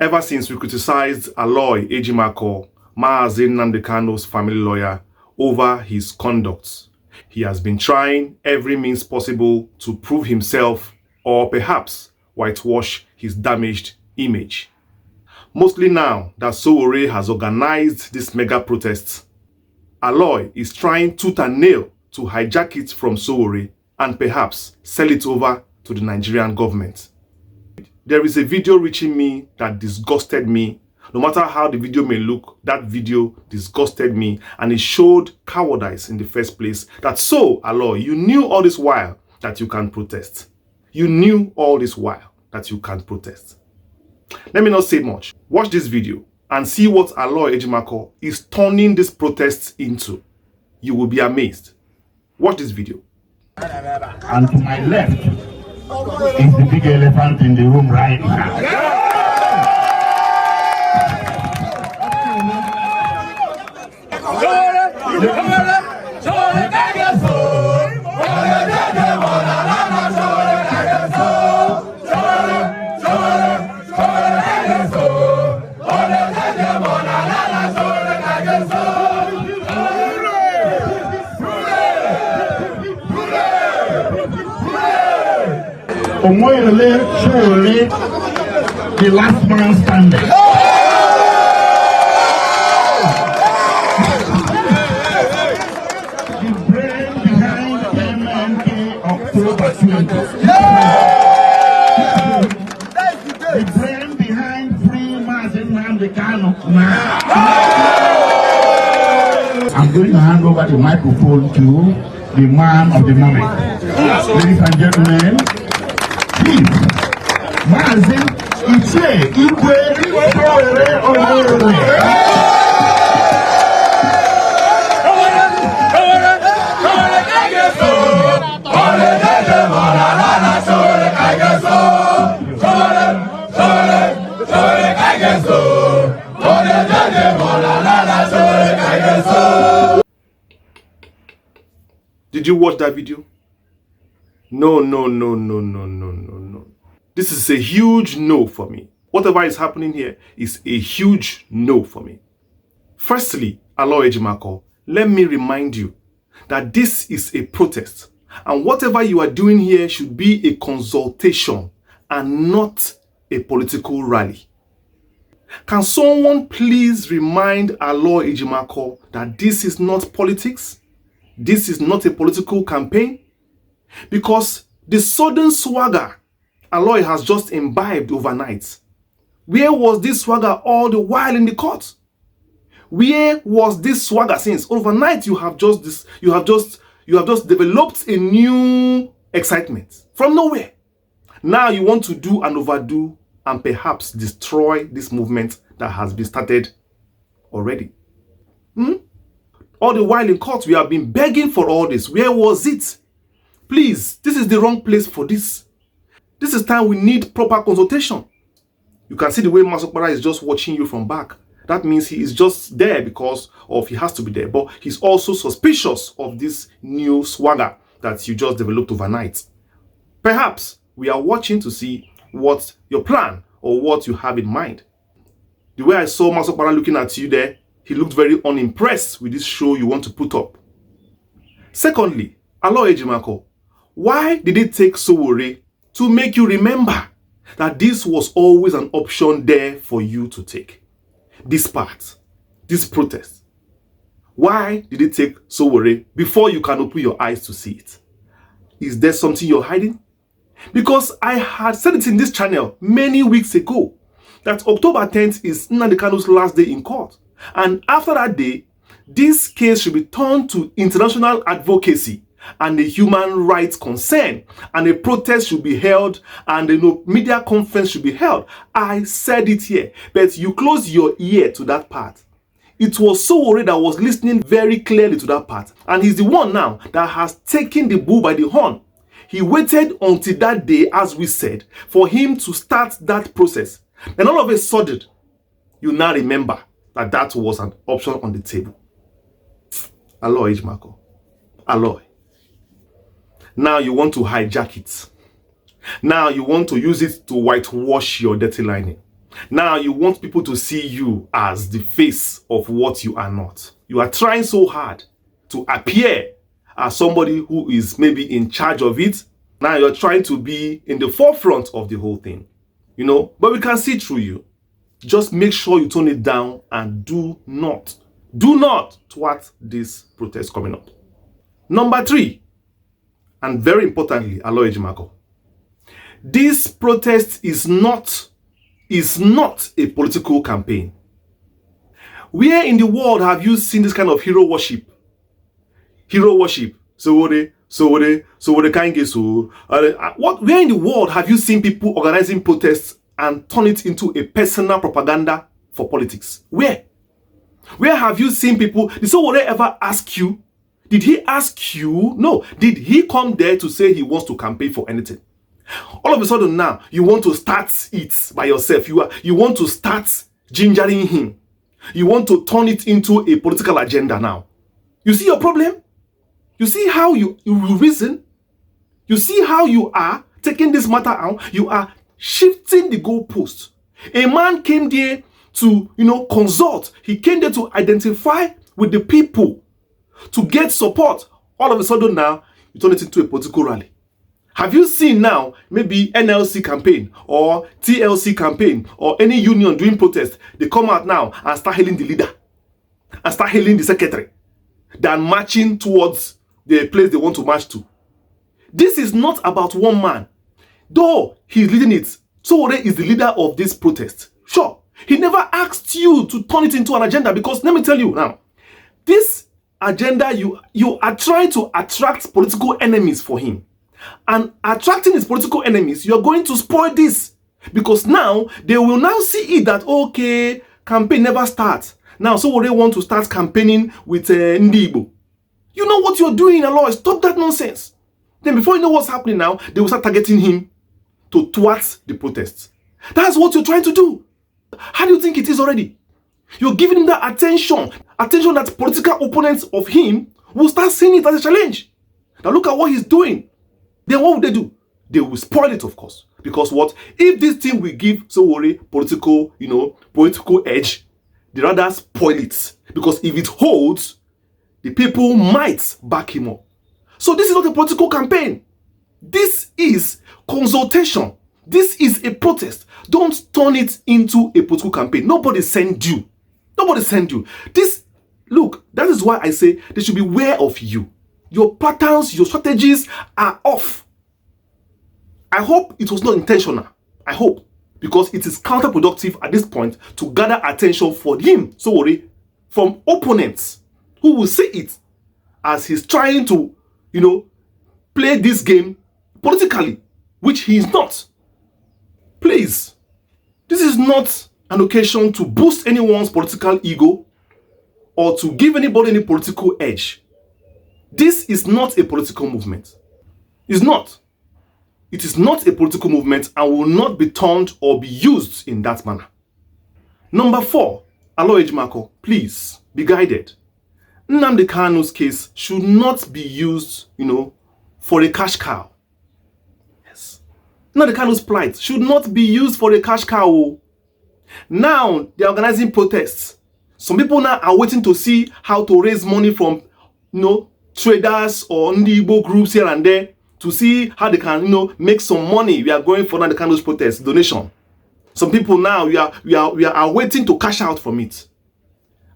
Ever since we criticized Aloy Ejimakor, Kanus' family lawyer, over his conduct, he has been trying every means possible to prove himself or perhaps whitewash his damaged image. Mostly now that Sowore has organized this mega protest, Aloy is trying tooth and nail to hijack it from Sowore and perhaps sell it over to the Nigerian government. There is a video reaching me that disgusted me. No matter how the video may look, that video disgusted me, and it showed cowardice in the first place. That so, Aloy, you knew all this while that you can protest. You knew all this while that you can protest. Let me not say much. Watch this video and see what Aloy Ejimakor is turning this protest into. You will be amazed. Watch this video. And to my left is the big elephant in the room right now. Omoyele Sowore, the last man standing. The brain behind MNK October 20. The brain behind free Martin Kanus. I'm going to hand over the microphone to the man of the moment. Ladies and gentlemen, please, Mazin Iche Igwe Sowore Omoyele. Did you watch that video? No. This is a huge no for me. Whatever is happening here is a huge no for me. Firstly, Aloy Ejimakor, let me remind you that this is a protest. And whatever you are doing here should be a consultation and not a political rally. Can someone please remind Aloy Ejimakor that this is not politics? This is not a political campaign? Because the sudden swagger Aloy has just imbibed overnight, where was this swagger all the while in the court? Where was this swagger since? Overnight you have just developed a new excitement from nowhere. Now you want to do and overdo and perhaps destroy this movement that has been started already. All the while in court we have been begging for all this. Where was it? Please, this is the wrong place for this. This is time we need proper consultation. You can see the way Masokpara is just watching you from back. That means he is just there because he has to be there. But he's also suspicious of this new swagger that you just developed overnight. Perhaps we are watching to see what your plan or what you have in mind. The way I saw Masokpara looking at you there, he looked very unimpressed with this show you want to put up. Secondly, Aloy Ejimakor, why did it take Sowore to make you remember that this was always an option there for you to take? This part, this protest. Why did it take Sowore before you can open your eyes to see it? Is there something you're hiding? Because I had said it in this channel many weeks ago that October 10th is Nnamdi Kanu's last day in court. And after that day, this case should be turned to international advocacy and a human rights concern, and a protest should be held, and a media conference should be held. I said it here, but you close your ear to that part. It was Sowore that was listening very clearly to that part, and he's the one now that has taken the bull by the horn. He waited until that day, as we said, for him to start that process. Then all of a sudden, you now remember that that was an option on the table. Aloy Ejimakor. Aloy. Now you want to hijack it. Now you want to use it to whitewash your dirty lining. Now you want people to see you as the face of what you are not. You are trying so hard to appear as somebody who is maybe in charge of it. Now you're trying to be in the forefront of the whole thing, but we can see through you. Just make sure you tone it down and do not thwart this protest coming up. Number 3, and very importantly, Aloy Ejimakor, this protest is not a political campaign. Where in the world have you seen this kind of hero worship? Hero worship. Sowore can't get so. Where in the world have you seen people organizing protests and turn it into a personal propaganda for politics? Where? Where have you seen people? Did Sowore ever ask you? Did he ask you? No. Did he come there to say he wants to campaign for anything? All of a sudden now, you want to start it by yourself. You want to start gingering him. You want to turn it into a political agenda now. You see your problem? You see how you reason? You see how you are taking this matter out? You are shifting the goalpost. A man came there to, consult. He came there to identify with the people, to get support. All of a sudden now, you turn it into a political rally. Have you seen now maybe NLC campaign or TLC campaign or any union doing protest? They come out now and start hailing the leader and start hailing the secretary than marching towards the place they want to march to. This is not about one man. Though he's leading it, Sowore is the leader of this protest. Sure, he never asked you to turn it into an agenda, because let me tell you now, this agenda, you are trying to attract political enemies for him. And attracting his political enemies, you are going to spoil this. Because now, they will now see it that, okay, campaign never starts. Now, Sowore want to start campaigning with Ndibo. You know what you're doing, Aloy. Stop that nonsense. Then before you know what's happening now, they will start targeting him to thwart the protests. That's what you're trying to do. How do you think it is already? You're giving him that attention that political opponents of him will start seeing it as a challenge. Now look at what he's doing. Then what will they do? They will spoil it, of course. Because what? If this thing will give Sowore political edge, they rather spoil it. Because if it holds, the people might back him up. So this is not a political campaign. This is consultation. This is a protest. Don't turn it into a political campaign. Nobody sent you. Nobody sent you. Look, that is why I say they should be aware of you. Your patterns, your strategies are off. I hope it was not intentional. I hope. Because it is counterproductive at this point to gather attention for him, Sowore, from opponents who will see it as he's trying to, play this game politically, which he is not. Please, this is not an occasion to boost anyone's political ego or to give anybody any political edge. This is not a political movement. It's not. It is not a political movement and will not be turned or be used in that manner. Number 4, Aloy Ejimakor, please be guided. Nnamdi Kanu's case should not be used, for a cash cow. Yes. Nnamdi Kanu's plight should not be used for a cash cow. Now they are organizing protests. Some people now are waiting to see how to raise money from, traders or Ndibo groups here and there to see how they can, make some money. We are going for Nnamdi Kanu's protest donation. Some people now we are waiting to cash out from it.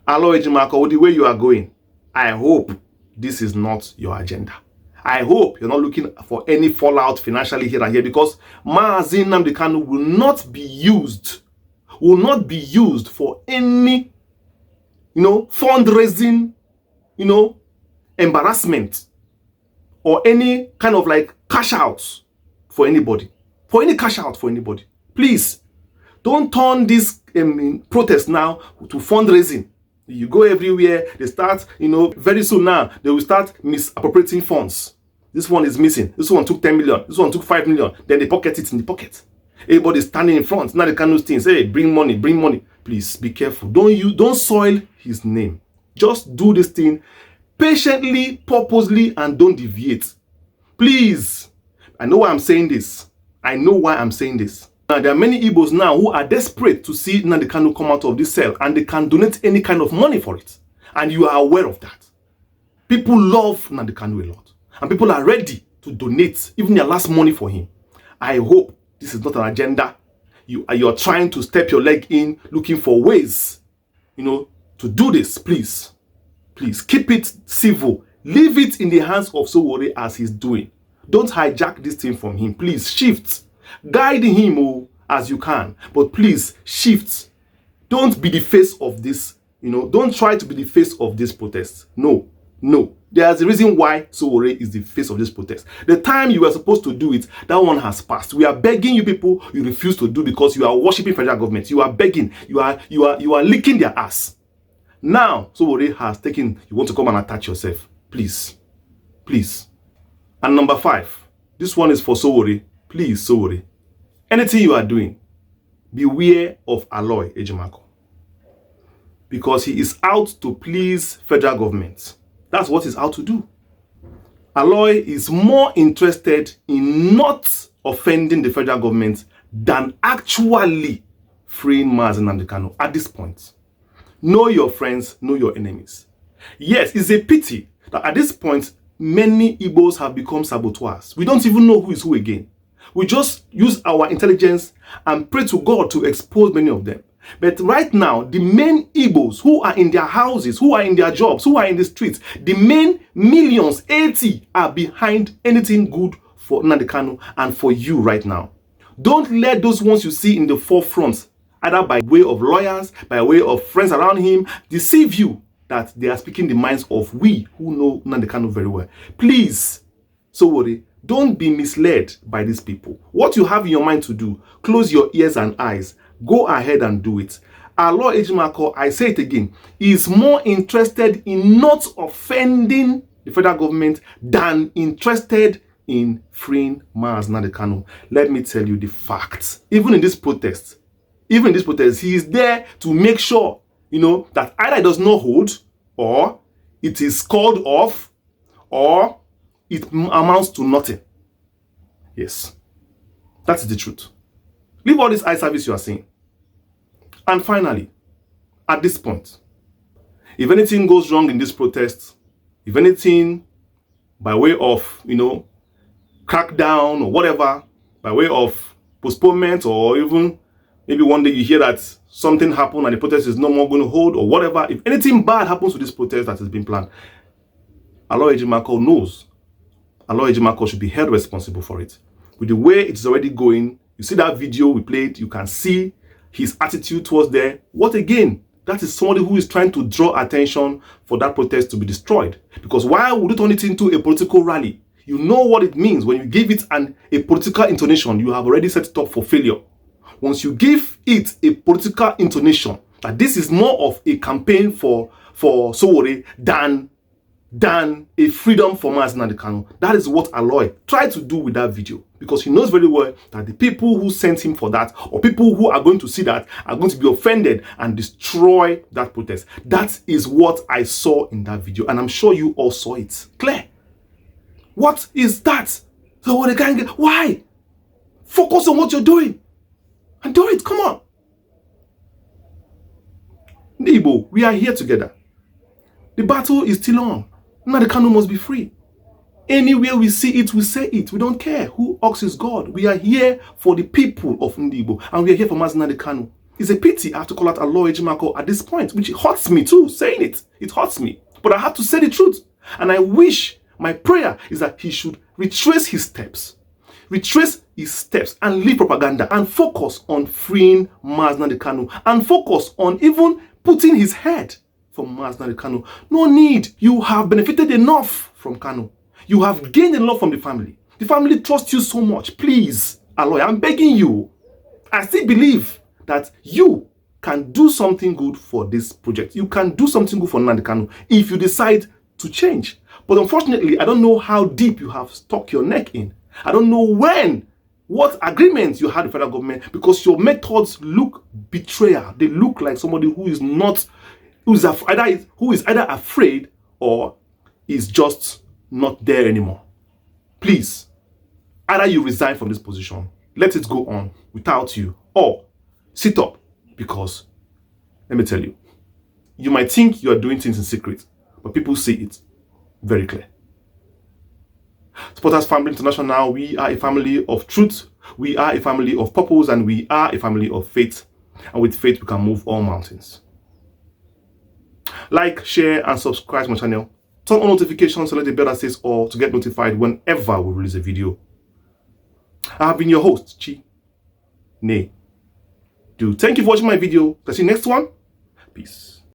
Aloy Ejimakor, the way you are going, I hope this is not your agenda. I hope you're not looking for any fallout financially here and here, because Maazin Nnamdi Kanu will not be used for any, fundraising, embarrassment or any kind of cash outs for anybody. For any cash out for anybody. Please, don't turn this protest now to fundraising. You go everywhere, they start, very soon now, they will start misappropriating funds. This one is missing. This one took 10 million. This one took 5 million. Then they pocket it in the pocket. Everybody's standing in front. Now they can do things. Hey, bring money, bring money. Please be careful. Don't soil his name. Just do this thing patiently, purposely, and don't deviate. Please. I know why I'm saying this. Now, there are many Igbos now who are desperate to see Nnamdi Kanu come out of this cell, and they can donate any kind of money for it. And you are aware of that. People love Nnamdi Kanu a lot, and people are ready to donate even their last money for him. I hope this is not an agenda. You are trying to step your leg in, looking for ways, to do this. Please keep it civil. Leave it in the hands of Sowore as he's doing. Don't hijack this thing from him. Please shift. Guide him as you can, but please shift. Don't be the face of this. Don't try to be the face of this protest. No. There's a reason why Sowore is the face of this protest. The time you were supposed to do it, that one has passed. We are begging you people, you refuse to do because you are worshiping federal government. You are begging. You are licking their ass. Now, Sowore has taken, you want to come and attach yourself. Please. And number 5, this one is for Sowore. Please, Sowore, anything you are doing, beware of Aloy Ejimakor. Because he is out to please federal government. That's what he's out to do. Aloy is more interested in not offending the federal government than actually freeing Mazi Nnamdi Kanu at this point. Know your friends, know your enemies. Yes, it's a pity that at this point, many Igbos have become saboteurs. We don't even know who is who again. We just use our intelligence and pray to God to expose many of them. But right now, the main Igbos who are in their houses, who are in their jobs, who are in the streets, the main millions, 80, are behind anything good for Nnamdi Kanu and for you right now. Don't let those ones you see in the forefront, either by way of lawyers, by way of friends around him, deceive you that they are speaking the minds of we who know Nnamdi Kanu very well. Please, Sowore, don't be misled by these people. What you have in your mind to do, close your ears and eyes. Go ahead and do it. Aloy Ejimakor, I say it again, is more interested in not offending the federal government than interested in freeing Mazi Nnamdi Kanu. Let me tell you the facts. Even in this protest, he is there to make sure, that either it does not hold, or it is called off, or it amounts to nothing. Yes, that's the truth. Leave all this eye service you are seeing. And finally, at this point, if anything goes wrong in this protest, if anything by way of, crackdown or whatever, by way of postponement, or even maybe one day you hear that something happened and the protest is no more going to hold or whatever, if anything bad happens to this protest that has been planned, Aloy Ejimakor knows. Aloy Ejimakor should be held responsible for it. With the way it's already going, you see that video we played, you can see his attitude towards there. What again? That is somebody who is trying to draw attention for that protest to be destroyed. Because why would you turn it into a political rally? You know what it means. When you give it a political intonation, you have already set it up for failure. Once you give it a political intonation, that this is more of a campaign for Sowore than a freedom for Mazi Nnamdi Kanu. That is what Aloy tried to do with that video, because he knows very well that the people who sent him for that, or people who are going to see that, are going to be offended and destroy that protest. That is what I saw in that video, and I'm sure you all saw it. Clear? What is that? So what they get? Why? Focus on what you're doing and do it. Come on. Igbo, we are here together. The battle is still on. Nnamdi Kanu must be free. Anywhere we see it, we say it. We don't care who asks God. We are here for the people of Igbo, and we are here for Mazi Nnamdi Kanu. It's a pity I have to call out Aloy Ejimakor at this point, which hurts me too, saying it. It hurts me. But I have to say the truth. And I wish, my prayer is that he should retrace his steps and leave propaganda and focus on freeing Mazi Nnamdi Kanu, and focus on even putting his head from Mazi Nnamdi Kanu. No need. You have benefited enough from Kanu. You have gained enough from the family. The family trusts you so much. Please, Aloy, I'm begging you. I still believe that you can do something good for this project. You can do something good for Nnamdi Kanu if you decide to change. But unfortunately, I don't know how deep you have stuck your neck in. I don't know what agreements you had with the federal government, because your methods look betrayal. They look like somebody who is either afraid or is just not there anymore. Please, either you resign from this position let it go on without you, or sit up, because let me tell you, you might think you are doing things in secret, but people see it very clear. Supporters Family International, we are a family of truth, we are a family of purpose, and we are a family of faith. And with faith, we can move all mountains. Like, share, and subscribe to my channel. Turn on notifications, select the bell that says all to get notified whenever we release a video. I have been your host, Chi. Nay. Thank you for watching my video. See you next one. Peace.